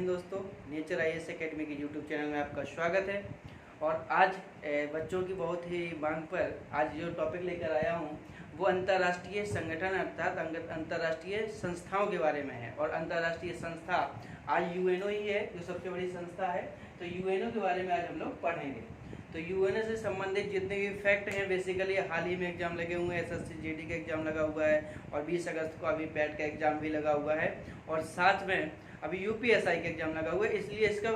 हिंद दोस्तों, nature IAS academy के YouTube channel में आपका स्वागत है। और आज बच्चों की बहुत ही मांग पर आज जो टॉपिक लेकर आया हूँ वो अंतर्राष्ट्रीय संगठन अर्थात अंतर्राष्ट्रीय संस्थाओं के बारे में है। और अंतर्राष्ट्रीय संस्था आज यूएनओ ही है जो सबसे बड़ी संस्था है। तो यूएनओ के बारे में आज हम लोग पढ़ेंगे। तो यूएनओ से संबंधित जितने भी फैक्ट हैं, बेसिकली हाल ही में एग्जाम लगे हुए हैं, एसएससी जीडी का एग्जाम लगा हुआ है और 20 अगस्त को अभी पैट का एग्जाम भी लगा हुआ है और साथ में अभी यूपीएसआई का एग्जाम लगा हुआ है। इसलिए इसका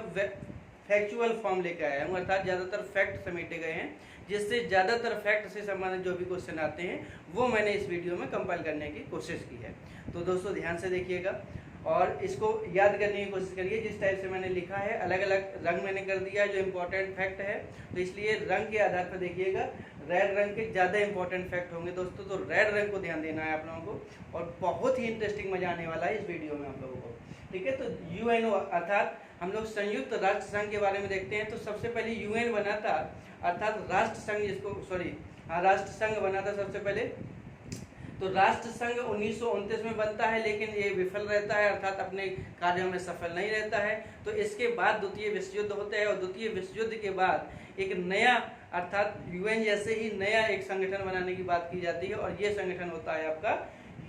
फैक्चुअल फॉर्म लेकर आया हूँ, अर्थात ज़्यादातर फैक्ट समेटे गए हैं, जिससे ज़्यादातर फैक्ट से संबंधित जो भी क्वेश्चन आते हैं वो मैंने इस वीडियो में कंपाइल करने की कोशिश की है। तो दोस्तों ध्यान से देखिएगा और इसको याद करने की कोशिश करिए। जिस टाइप से मैंने लिखा है अलग अलग रंग मैंने कर दिया जो इम्पोर्टेंट फैक्ट है, तो इसलिए रंग के आधार पर देखिएगा। रेड रंग के ज़्यादा इंपॉर्टेंट फैक्ट होंगे दोस्तों, तो रेड रंग को ध्यान देना है आप लोगों को और बहुत ही इंटरेस्टिंग मजा आने वाला है इस वीडियो में आप लोगों को। ठीक है, तो यूएनओ अर्थात हम लोग संयुक्त राष्ट्र संघ के बारे में देखते हैं। तो सबसे पहले यूएन बना था, अर्थात राष्ट्र संघ जिसको राष्ट्र संघ बना था सबसे पहले। तो राष्ट्र संघ 1929 में बनता है, लेकिन ये विफल रहता है, अर्थात अपने कार्यों में सफल नहीं रहता है। तो इसके बाद द्वितीय विश्व युद्ध होता है और द्वितीय विश्व युद्ध के बाद एक नया अर्थात यूएन जैसे ही नया एक संगठन बनाने की बात की जाती है और ये संगठन होता है आपका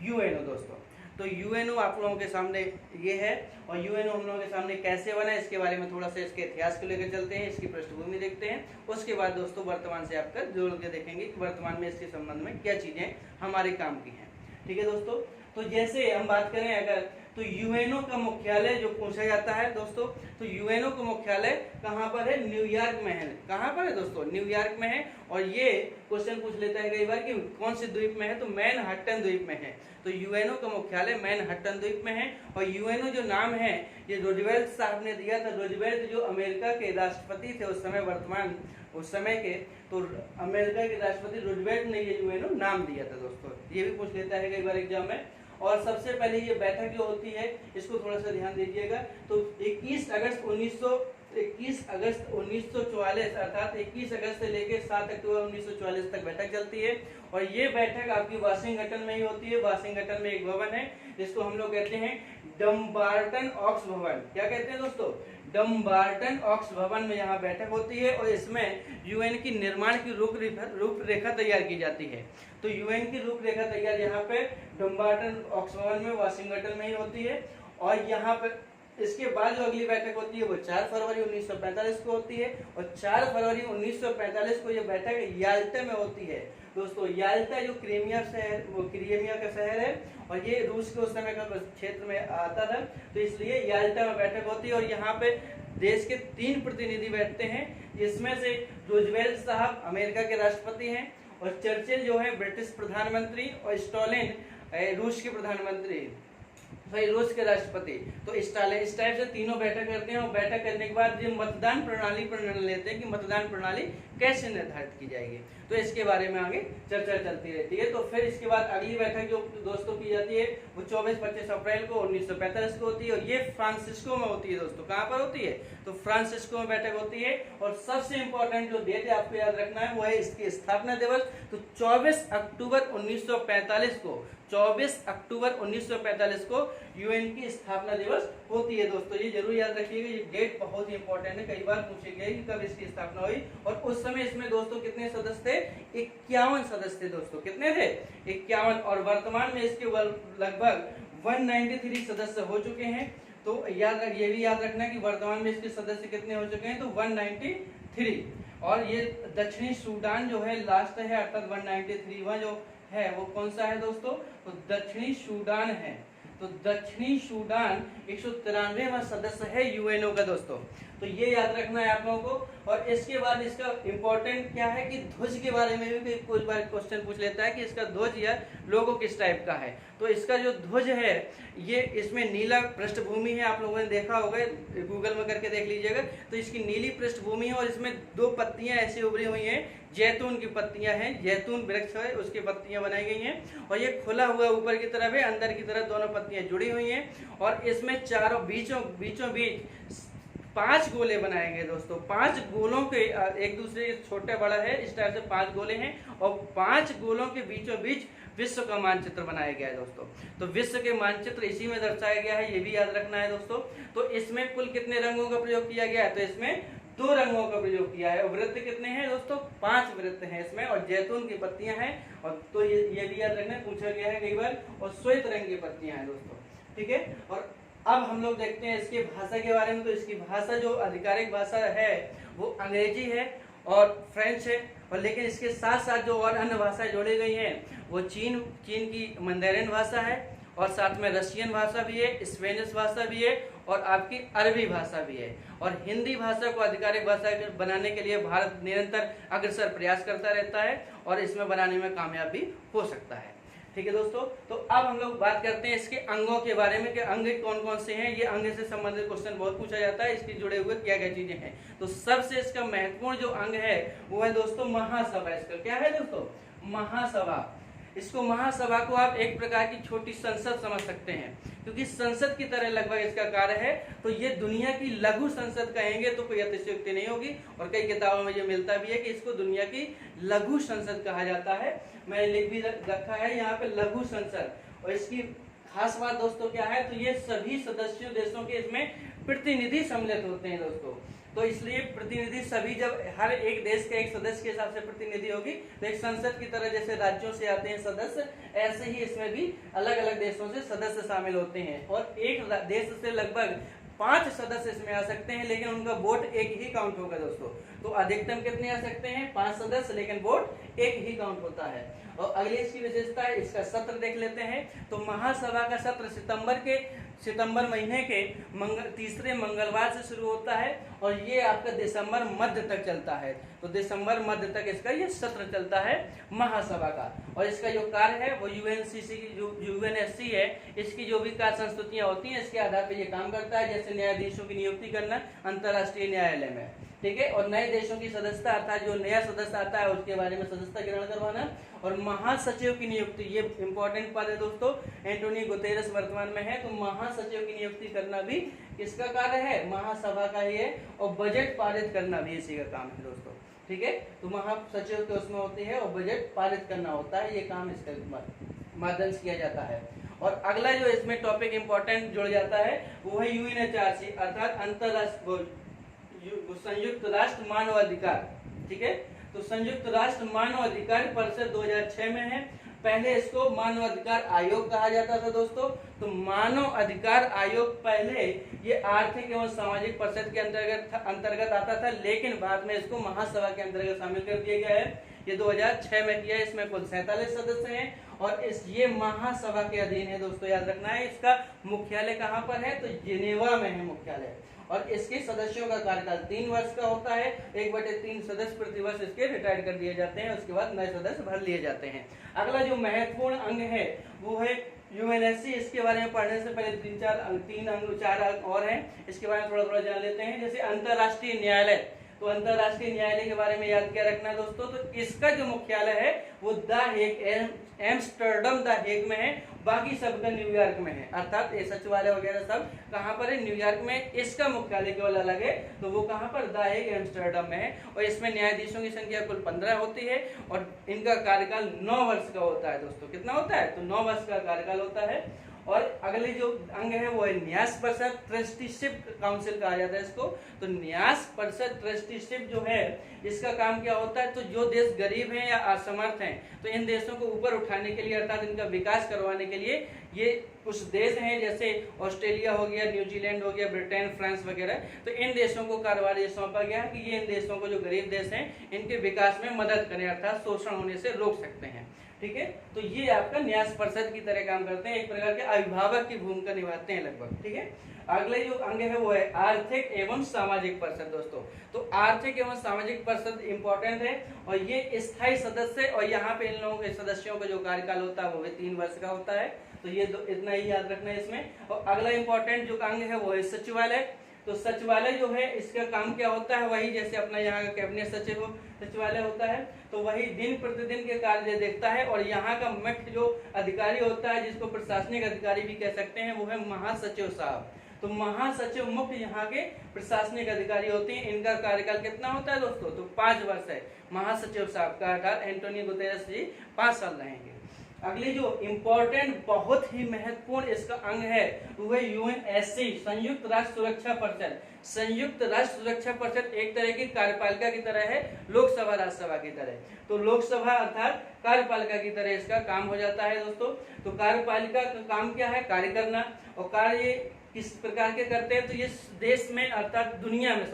यूएनओ दोस्तों। तो यूएनओ आप लोगों के सामने ये है और यूएनओ हम लोगों के सामने कैसे बना है इसके बारे में थोड़ा सा इसके इतिहास को लेकर चलते हैं, इसकी पृष्ठभूमि देखते हैं। उसके बाद दोस्तों वर्तमान से आपका जोड़ के देखेंगे कि वर्तमान में इसके संबंध में क्या चीजें हमारे काम की हैं। ठीक है दोस्तों, तो जैसे हम बात करें अगर तो यूएनओ का मुख्यालय जो पूछा जाता है दोस्तों, तो यूएनओ का मुख्यालय कहाँ पर है? न्यूयॉर्क में है। कहाँ पर है दोस्तों? न्यूयॉर्क में है। और ये क्वेश्चन पूछ लेता है कई बार कि कौन से द्वीप में है, तो मैनहट्टन द्वीप में है। तो यूएनओ का मुख्यालय मैनहट्टन द्वीप में है। और यूएनओ जो नाम है ये रूजवेल्ट साहब ने दिया था। रूजवेल्ट जो अमेरिका के राष्ट्रपति थे उस समय, वर्तमान उस समय के, तो अमेरिका के राष्ट्रपति रूजवेल्ट ने ये यूएनओ नाम दिया था दोस्तों। ये भी पूछ लेता है कई बार एग्जाम में। और सबसे पहले ये बैठक जो होती है इसको थोड़ा सा ध्यान दीजिएगा। तो 21 अगस्त 1944 अर्थात 21 अगस्त से लेकर 7 अक्टूबर 1944 तक बैठक चलती है। और ये बैठक आपकी वाशिंगटन में ही होती है। वाशिंगटन में एक भवन है जिसको हम लोग कहते हैं डम्बार्टन ऑक्स भवन। क्या कहते हैं दोस्तों? डम्बार्टन ऑक्स भवन में यहाँ बैठक होती है और इसमें यूएन की निर्माण की रूपरेखा तैयार की जाती है। तो यूएन की रूपरेखा तैयार यहाँ पे डम्बार्टन ऑक्स भवन में वाशिंगटन में ही होती है। और यहाँ पे इसके बाद जो अगली बैठक होती है वो 4 फरवरी 1945 को होती है और 4 फरवरी 1945 को ये बैठक याल्टा में होती है दोस्तों। याल्टा जो क्रीमिया शहर, वो क्रीमिया का शहर है और ये रूस के उस समय का क्षेत्र में आता था, तो इसलिए याल्टा में बैठक होती है। और यहाँ पे देश के 3 प्रतिनिधि बैठते हैं, जिसमें से रूजवेल्ट साहब अमेरिका के राष्ट्रपति हैं और चर्चिल जो है ब्रिटिश प्रधानमंत्री और स्टालिन रूस के प्रधानमंत्री, रूस के राष्ट्रपति। तो इस टाइप से तीनों बैठक करते हैं और बैठक करने के बाद जो मतदान प्रणाली पर निर्णय लेते हैं कि मतदान प्रणाली कैसे निर्धारित की जाएगी, तो इसके बारे में आगे चर्चा चलती रहती है। तो फिर इसके बाद अगली बैठक जो दोस्तों की जाती है वो 24-25 अप्रैल को 1945 को होती है और ये फ्रांसिस्को में होती है दोस्तों। कहाँ पर होती है? तो फ्रांसिस्को में बैठक होती है। और सबसे इंपॉर्टेंट जो डेट है आपको याद रखना है वो है इसकी स्थापना दिवस। तो 24 अक्टूबर 1945 को 24 अक्टूबर 1945 को यूएन की स्थापना दिवस होती है दोस्तों। ये जरूर याद रखिएगा, ये डेट बहुत ही इंपॉर्टेंट है, कई बार पूछे गए कि कब इसकी स्थापना हुई। और उस समय इसमें दोस्तों कितने सदस्य थे? 51 सदस्य थे दोस्तों। कितने थे? 51। और वर्तमान में इसके लगभग 193 सदस्य हो चुके हैं। तो ये भी याद रखना कि वर्तमान में इसके सदस्य कितने हो चुके हैं, तो 193। और ये दक्षिणी सूडान जो है लास्ट है, अर्थात 193वां जो है वो कौन सा है दोस्तों? तो दक्षिणी सूडान है। तो दक्षिणी सूडान 193वां सदस्य है यूएनओ का दोस्तों। तो ये याद रखना है आप लोगों को। और इसके बाद इसका इंपॉर्टेंट क्या है कि ध्वज के बारे में भी कुछ बार क्वेश्चन पूछ लेता है कि इसका ध्वज या लोगो किस टाइप का है। तो इसका जो ध्वज है ये इसमें नीला पृष्ठभूमि है, आप लोगों ने देखा होगा, गूगल में करके देख लीजिएगा। तो इसकी नीली पृष्ठभूमि है और इसमें 2 पत्तियां ऐसी उभरी हुई हैं, जैतून की पत्तियां हैं, जैतून वृक्ष है उसकी पत्तियां बनाई गई हैं। और ये खुला हुआ ऊपर की तरफ है, अंदर की तरफ दोनों पत्तियां जुड़ी हुई हैं। और इसमें चारों बीचों बीच 5 गोले बनाए गए दोस्तों। 5 गोलों के एक दूसरे छोटे बड़ा है, इस टाइप से 5 गोले हैं और 5 गोलों के बीचों बीच विश्व का मानचित्र बनाया गया है दोस्तों। तो विश्व के मानचित्र इसी में दर्शाया गया है, ये भी याद रखना है दोस्तों। तो इसमें कुल कितने रंगों का प्रयोग किया गया है, तो इसमें 2 रंगों का प्रयोग किया है। और वृत्त कितने हैं दोस्तों, 5 वृत्त हैं इसमें, और जैतून की पत्तियां हैं। और तो ये भी याद रखना, पूछा गया है कई बार। और श्वेत रंग की पत्तियां हैं दोस्तों, ठीक है। और अब हम लोग देखते हैं इसकी भाषा के बारे में। तो इसकी भाषा जो आधिकारिक भाषा है वो अंग्रेजी है और फ्रेंच है, और लेकिन इसके साथ साथ जो और अन्य भाषाएं जोड़ी गई हैं वो चीन की मंdarin भाषा है, और साथ में रशियन भाषा भी है, स्पेनिश भाषा भी है, और आपकी अरबी भाषा भी है। और हिंदी भाषा को आधिकारिक भाषा बनाने के लिए भारत निरंतर अग्रसर प्रयास करता रहता है, और इसमें बनाने में कामयाब भी हो सकता है, ठीक है दोस्तों। तो अब हम लोग बात करते हैं इसके अंगों के बारे में कि अंग कौन कौन से हैं। ये अंग से संबंधित क्वेश्चन बहुत पूछा जाता है, इसके जुड़े हुए क्या क्या चीजें हैं। तो सबसे इसका महत्वपूर्ण जो अंग है वो है दोस्तों महासभा। इसका क्या है दोस्तों, महासभा। इसको महासभा को आप एक प्रकार की छोटी संसद समझ सकते हैं, क्योंकि संसद की तरह लगभग इसका कार्य है। तो ये दुनिया की लघु संसद कहेंगे तो कोई अतिशयोक्ति नहीं होगी, और कई किताबों में ये मिलता भी है कि इसको दुनिया की लघु संसद कहा जाता है। मैंने लिख भी रखा है यहाँ पे लघु संसद। और इसकी खास बात दोस्तों क्या है, तो ये सभी सदस्य देशों के इसमें प्रतिनिधि सम्मिलित होते हैं दोस्तों। तो इसलिए प्रतिनिधि सभी, जब हर एक देश के एक सदस्य के हिसाब से प्रतिनिधि होगी, तो एक संसद की तरह जैसे राज्यों से आते हैं सदस्य, ऐसे ही इसमें भी अलग अलग देशों से सदस्य शामिल होते हैं। और एक देश से लगभग 5 सदस्य इसमें आ सकते हैं, लेकिन उनका वोट एक ही काउंट होगा दोस्तों। तो अधिकतम कितने आ सकते हैं, 5 सदस्य, लेकिन वोट एक ही काउंट होता है। और अगली इसकी विशेषता है, इसका सत्र देख लेते हैं। तो महासभा का सत्र सितंबर महीने के तीसरे मंगलवार से शुरू होता है, और ये आपका दिसंबर मध्य तक चलता है। तो दिसंबर मध्य तक इसका ये सत्र चलता है महासभा का। और इसका जो कार्य है वो यूएनसीसी की जो यूएनएससी है, इसकी जो भी कार्य संस्तुतियां होती हैं इसके आधार पर ये काम करता है। जैसे न्यायाधीशों की नियुक्ति करना अंतर्राष्ट्रीय न्यायालय में, ठीक है। और नए देशों की सदस्यता, अर्थात जो नया सदस्य आता है उसके बारे में सदस्यता ग्रहण करवाना। और महासचिव की नियुक्ति, ये इंपॉर्टेंट पद है दोस्तों, एंटोनियो गुतेरेस वर्तमान में है। तो महासचिव की नियुक्ति करना भी किसका कार्य है, महासभा का ही है। और बजट पारित करना भी इसी का काम है दोस्तों, ठीक है। तो महासचिव तो उसमें होती है, और बजट पारित करना होता है, ये काम इसका माध्यम से किया जाता है। और अगला जो इसमें टॉपिक इंपॉर्टेंट जुड़ जाता है वो है यूएनएचआरसी, अर्थात अंतरराष्ट्रीय संयुक्त राष्ट्र मानव अधिकार, ठीक है। तो संयुक्त राष्ट्र मानव अधिकार परिषद 2006 में है। पहले इसको मानव अधिकार आयोग कहा जाता था दोस्तों। तो मानव अधिकार आयोग पहले ये आर्थिक एवं सामाजिक परिषद के अंतर्गत आता था, लेकिन बाद में इसको महासभा के अंतर्गत शामिल कर दिया गया है। ये 2006 में किया है। इसमें कुल 47 सदस्य हैं, और ये महासभा के अधीन है दोस्तों, याद रखना है। इसका मुख्यालय कहाँ पर है, तो जिनेवा में है मुख्यालय। और इसके सदस्यों का कार्यकाल 3 वर्ष का होता है। 1/3 सदस्य प्रतिवर्ष इसके रिटायर कर दिए जाते हैं, उसके बाद नए सदस्य भर लिए जाते हैं। अगला जो महत्वपूर्ण अंग है वो है यूएनएससी। इसके बारे में पढ़ने से पहले 4 अंग और हैं, इसके बारे में थोड़ा थोड़ा जान लेते हैं। जैसे अंतर्राष्ट्रीय न्यायालय, तो अंतर्राष्ट्रीय न्यायालय के बारे में याद क्या रखना है दोस्तों, तो इसका जो मुख्यालय है वो the Hague, Amsterdam the Hague में है। बाकी सबका न्यूयॉर्क में है, अर्थात ये सचिवालय वगैरह सब कहाँ पर है, न्यूयॉर्क में। इसका मुख्यालय केवल अलग है, तो वो कहाँ पर, द हेग, एम्स्टर्डम में है। और इसमें न्यायाधीशों की संख्या कुल 15 होती है, और इनका कार्यकाल 9 वर्ष का होता है दोस्तों। कितना होता है, तो 9 वर्ष का कार्यकाल होता है। और अगले जो अंग है वो है न्यास परिषद, ट्रस्टीशिप काउंसिल कहा जाता है इसको। तो न्यास परिषद ट्रस्टीशिप जो है, इसका काम क्या होता है, तो जो देश गरीब हैं या असमर्थ हैं, तो इन देशों को ऊपर उठाने के लिए, अर्थात इनका विकास करवाने के लिए, ये कुछ देश हैं जैसे ऑस्ट्रेलिया हो गया, न्यूजीलैंड हो गया, ब्रिटेन, फ्रांस वगैरह, तो इन देशों को कार्यभार ये सौंपा गया है कि ये इन देशों को, जो गरीब देश हैं, इनके विकास में मदद करें, अर्थात शोषण होने से रोक सकते हैं, ठीक है। तो ये आपका न्यास परिषद की तरह काम करते हैं, एक प्रकार के अभिभावक की भूमिका निभाते हैं लगभग, ठीक है। अगले जो अंग है वो है आर्थिक एवं सामाजिक परिषद दोस्तों। तो आर्थिक एवं सामाजिक परिषद इंपॉर्टेंट है, और ये स्थायी सदस्य, और यहाँ पे इन लोगों के सदस्यों का जो कार्यकाल होता है वो भी 3 वर्ष का होता है। तो ये इतना ही याद रखना है इसमें। और अगला इंपॉर्टेंट जो अंग है वो है सचिवालय। तो सचिवालय जो है, इसका काम क्या होता है, वही जैसे अपना यहाँ का कैबिनेट सचिव सचिवालय होता है, तो वही दिन प्रतिदिन के कार्य देखता है। और यहाँ का मुख्य जो अधिकारी होता है, जिसको प्रशासनिक अधिकारी भी कह सकते हैं, वो है महासचिव साहब। तो महासचिव मुख्य यहाँ के प्रशासनिक अधिकारी होते हैं। इनका कार्यकाल कितना होता है दोस्तों, तो 5 वर्ष है महासचिव साहब का, अर्थात एंटोनियो गुतेरेस जी 5 साल रहेंगे। अगली जो इम्पोर्टेंट बहुत ही महत्वपूर्ण इसका अंग है वो है यूएनएससी, संयुक्त राष्ट्र सुरक्षा परिषद। संयुक्त राष्ट्र सुरक्षा परिषद एक तरह की कार्यपालिका की तरह है, लोकसभा राज्यसभा की तरह। तो लोकसभा अर्थात कार्यपालिका की तरह इसका काम हो जाता है दोस्तों। तो कार्यपालिका का काम क्या है? कार्य करना। और कार्य किस प्रकार के करते हैं? तो ये देश में अर्थात दुनिया में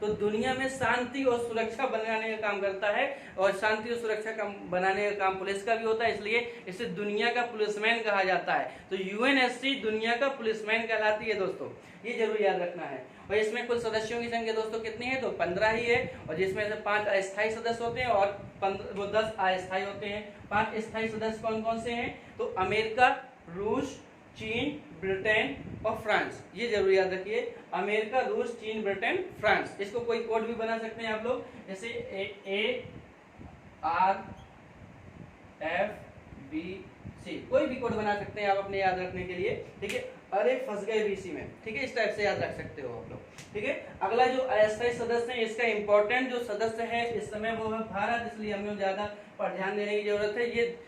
तो दुनिया में शांति और सुरक्षा बनाने का काम करता है। और शांति और सुरक्षा का बनाने का काम पुलिस का भी होता है, इसलिए इसे दुनिया का पुलिसमैन कहा जाता है। तो यूएनएससी दुनिया का पुलिसमैन कहलाती है दोस्तों, ये जरूर याद रखना है। और इसमें कुल सदस्यों की संख्या दोस्तों कितनी है? तो 15 ही है। और जिसमें से 5 अस्थायी सदस्य होते हैं और 10 अस्थायी होते हैं। 5 स्थायी सदस्य कौन कौन से हैं? तो अमेरिका, रूस, चीन, ब्रिटेन और फ्रांस, ये जरूर याद रखिए। अमेरिका, रूस, चीन, ब्रिटेन, फ्रांस। इसको कोई कोड भी बना सकते हैं आप लोग, जैसे ARFBC, कोई भी कोड बना सकते हैं आप अपने याद रखने के लिए, ठीक है। अरे फंस गए बीसी में, ठीक है, इस टाइप से याद रख सकते हो आप लोग, ठीक है। अगला जो अस्थायी सदस्य है, इसका इंपॉर्टेंट जो सदस्य है इस समय वो है भारत, इसलिए हमें ज्यादा पर ध्यान देने की जरूरत है। ये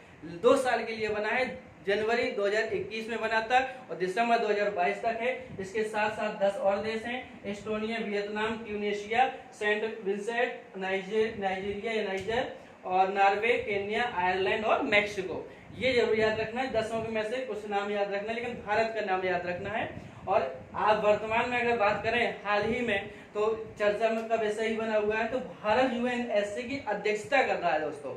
2 साल के लिए बना है, जनवरी 2021 में बना था और दिसंबर 2022 तक है। इसके साथ साथ 10 और देश हैं, Estonia, Vietnam, Tunisia, Saint Vincent, Nigeria या नाइजर, और नॉर्वे, केन्या, आयरलैंड और मैक्सिको। ये जरूर याद रखना है। 10 में से कुछ नाम याद रखना है, लेकिन भारत का नाम याद रखना है। और आप वर्तमान में अगर बात करें हाल ही में, तो चर्चा में कब ऐसा ही बना हुआ है, तो भारत यूएनएससी की अध्यक्षता कर रहा है दोस्तों।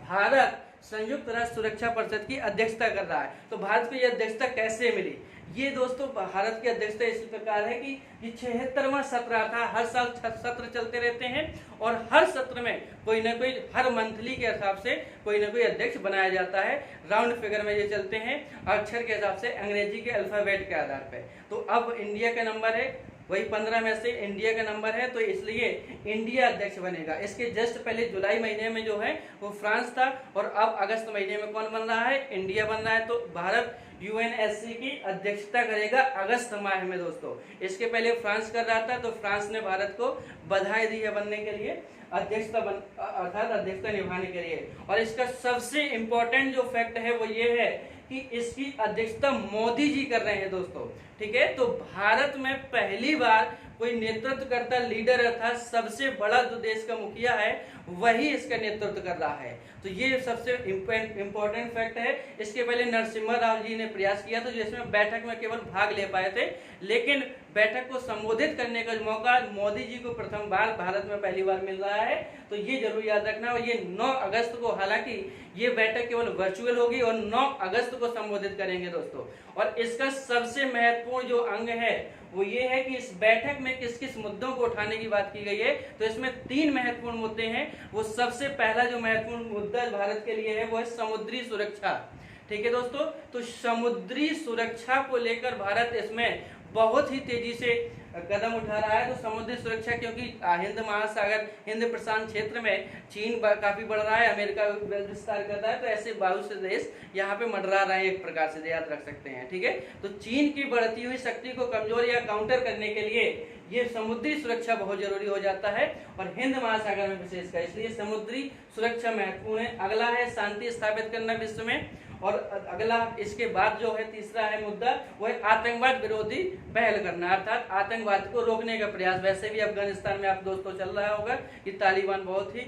भारत संयुक्त राष्ट्र सुरक्षा परिषद की अध्यक्षता कर रहा है। तो भारत को यह अध्यक्षता कैसे मिली? ये दोस्तों भारत की अध्यक्षता इस प्रकार है कि ये 76वां सत्र था। हर साल सत्र चलते रहते हैं और हर सत्र में कोई ना कोई, हर मंथली के हिसाब से कोई ना कोई अध्यक्ष बनाया जाता है। राउंड फिगर में ये चलते हैं अक्षर के हिसाब से, अंग्रेजी के अल्फाबेट के आधार पे। तो अब इंडिया का नंबर है वही 15 में से इंडिया का नंबर है, तो इसलिए इंडिया अध्यक्ष बनेगा। इसके जस्ट पहले जुलाई महीने में जो है वो फ्रांस था, और अब अगस्त महीने में कौन बन रहा है? इंडिया बन रहा है। तो भारत यूएनएससी की अध्यक्षता करेगा अगस्त माह में दोस्तों। इसके पहले फ्रांस कर रहा था, तो फ्रांस ने भारत को बधाई दी है बनने के लिए, अध्यक्षता अर्थात अध्यक्षता निभाने के लिए। और इसका सबसे इंपॉर्टेंट जो फैक्ट है वो ये है कि इसकी अध्यक्षता मोदी जी कर रहे हैं दोस्तों, ठीक है। तो भारत में पहली बार कोई नेतृत्वकर्ता, लीडर अर्थात सबसे बड़ा जो देश का मुखिया है वही इसका नेतृत्व कर रहा है। तो ये सबसे इम्पोर्टेंट फैक्ट है। इसके पहले नरसिम्हा राव जी ने प्रयास किया था, जिसमें बैठक में केवल भाग ले पाए थे, लेकिन बैठक को संबोधित करने का मौका मोदी जी को प्रथम बार भारत में पहली बार मिल रहा है। तो ये जरूर याद रखना। और ये 9 अगस्त को, हालांकि ये बैठक केवल वर्चुअल होगी और 9 अगस्त को संबोधित करेंगे दोस्तों। और इसका सबसे महत्वपूर्ण जो अंग है वो ये है कि इस बैठक में किस किस मुद्दों को उठाने की बात की गई है। तो इसमें 3 महत्वपूर्ण मुद्दे हैं। वो सबसे पहला जो महत्वपूर्ण मुद्दा भारत के लिए है वो है समुद्री सुरक्षा, ठीक है दोस्तों। तो समुद्री सुरक्षा को लेकर भारत इसमें बहुत ही तेजी से कदम उठा रहा है। तो समुद्री सुरक्षा, क्योंकि हिंद महासागर, हिंद प्रशांत क्षेत्र में चीन काफी बढ़ रहा है, अमेरिका विस्तार कर रहा है, तो ऐसे बहुत से देश यहाँ पे मंडरा रहे हैं, एक प्रकार से याद रख सकते हैं, ठीक है। तो चीन की बढ़ती हुई शक्ति को कमजोर या काउंटर करने के लिए ये समुद्री सुरक्षा बहुत जरूरी हो जाता है, और हिंद महासागर में विशेषकर, इसलिए समुद्री सुरक्षा महत्वपूर्ण है। अगला है शांति स्थापित करना विश्व में, और अगला इसके बाद जो है तीसरा है मुद्दा वो है आतंकवाद विरोधी पहल करना, अर्थात आतंकवाद को रोकने का प्रयास। वैसे भी अफगानिस्तान में आप दोस्तों चल रहा होगा कि तालिबान बहुत ही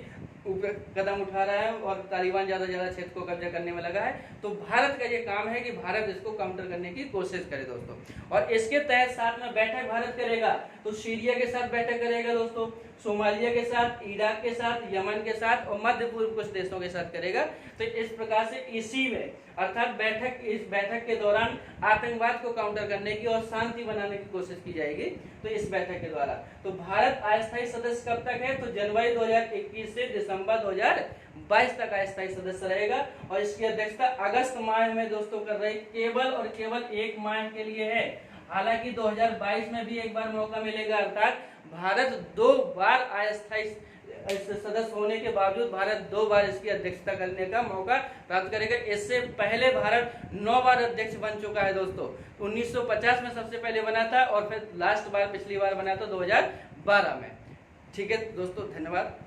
कदम उठा रहा है और तालिबान ज्यादा क्षेत्र को कब्जा करने में लगा है। तो भारत का ये काम है कि भारत इसको काउंटर करने की कोशिश करे दोस्तों। और इसके तहत साथ में बैठक भारत करेगा, तो सीरिया के साथ बैठक करेगा दोस्तों, सोमालिया के साथ, इराक के साथ, यमन के साथ और मध्य पूर्व कुछ देशों के साथ करेगा। तो इस प्रकार से इसी में अर्थात इस बैठक के दौरान आतंकवाद को काउंटर करने की और शांति बनाने की कोशिश की जाएगी। तो इस बैठक के द्वारा तो भारत अस्थायी सदस्य कब तक है? तो जनवरी 2021 से दिसंबर 2022 तक अस्थायी सदस्य रहेगा। और इसकी अध्यक्षता अगस्त माह में दोस्तों कर रही, केवल और केवल 1 माह के लिए है। हालांकि 2022 में भी एक बार मौका मिलेगा, अर्थात भारत 2 बार अस्थायी सदस्य होने के बावजूद भारत 2 बार इसकी अध्यक्षता करने का मौका प्राप्त करेगा। इससे पहले भारत 9 बार अध्यक्ष बन चुका है दोस्तों। 1950 में सबसे पहले बना था और फिर लास्ट बार पिछली बार बना था 2012 में। ठीक है दोस्तों, धन्यवाद।